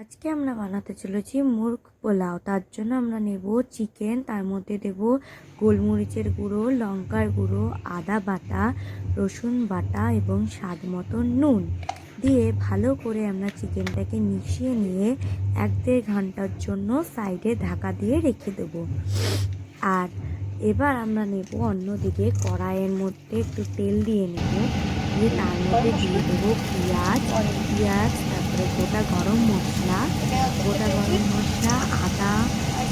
আজকে আমরা বানাতে চলেছি মুরগ পোলাও। তার জন্য আমরা নেব চিকেন, তার মধ্যে দেব গোলমরিচের গুঁড়ো, লঙ্কার গুঁড়ো, আদা বাটা, রসুন বাটা এবং স্বাদ মতো নুন দিয়ে ভালো করে আমরা চিকেনটাকে মিশিয়ে নিয়ে 1-1.5 ঘন্টার জন্য সাইডে ঢাকা দিয়ে রেখে দেব। আর এবার আমরা নেব অন্যদিকে কড়াইয়ের মধ্যে একটু তেল দিয়ে নেব, দিয়ে তার মধ্যে দিয়ে দেবো পেঁয়াজ, তারপরে গোটা গরম মশলা, আদা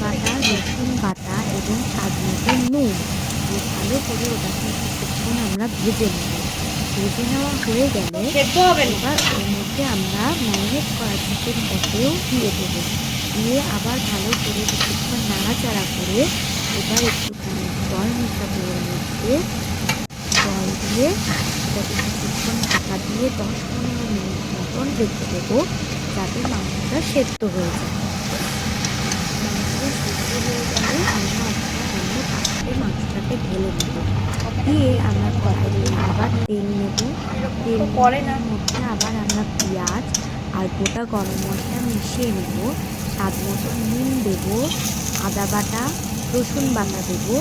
বাটা, রসুন বাটা এবং স্বাদ মতো নুন দিয়ে ভালো করে ওটাকে কিছুক্ষণ আমরা ভেজে নেব। ভেজে নেওয়া হয়ে গেলে এবার ওর মধ্যে আমরা ম্যারিনেট করা চিকেনটাকেও দিয়ে দেবো, দিয়ে আবার ভালো করে কিছুক্ষণ নাড়াচাড়া করে এবার একটুখানি জল মেশাবো। ওর মধ্যে জল দিয়ে এটাকে কিছুক্ষণ ঢাকা দিয়ে 10-15 মিনিট মতন রেখে দেবো, যাতে মাংসটা সেদ্ধ হয়ে যায়। মাংসটা সেদ্ধ হয়ে গেলে আমরা অন্য পাত্রে মাংসটাকে ঢেলে নেব, দিয়ে আমরা কড়াইয়ে আবার তেল নেব। তেলের মধ্যে আবার আমরা পেঁয়াজ আর গোটা গরম মশলা মিশিয়ে নেব, স্বাদ মতো নুন দেবো, আদা বাটা, রসুন বাটা দেবো,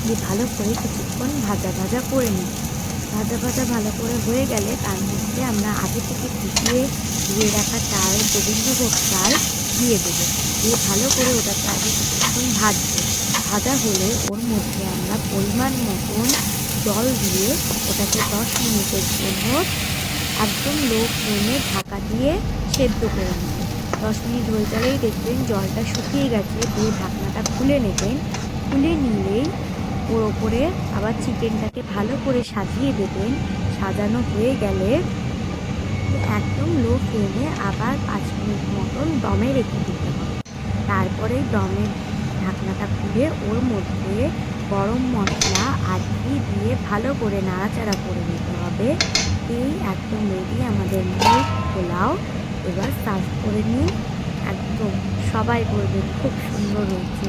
দিয়ে ভালো করে কিছুক্ষণ ভাজা করে নিই। ভালো করে হয়ে গেলে তার মধ্যে আমরা আগে থেকে ফুটিয়ে ধুয়ে রাখা চাল, গোবিন্দভোগ চাল দিয়ে দেবো, দিয়ে ভালো করে ওটাকে আগে কিছুক্ষণ ভাজা হলে ওর মধ্যে আমরা পরিমাণ মতন জল দিয়ে ওটাকে 10 মিনিটের জন্য একদম লো ফ্লেমে ঢাকা দিয়ে সেদ্ধ করে নেব। 10 মিনিট হয়ে গেলেই দেখবেন জলটা শুকিয়ে গেছে, দিয়ে ঢাকনাটা খুলে নেবেন। খুলে নিলেই ওর ওপরে আবার চিকেনটাকে ভালো করে সাজিয়ে দেবেন। সাজানো হয়ে গেলে একদম লো ফ্লেমে আবার 5 মিনিট মতন দমে রেখে দিতে হবে। তারপরে দমের ঢাকনাটা খুলে ওর মধ্যে গরম মশলা আর ঘি দিয়ে ভালো করে নাড়াচাড়া করে নিতে হবে। এই একদম রেডি আমাদের মুরগ পোলাও। এবার সার্ভ করে নিন, একদম সবাই বলবেন খুব সুন্দর হয়েছে।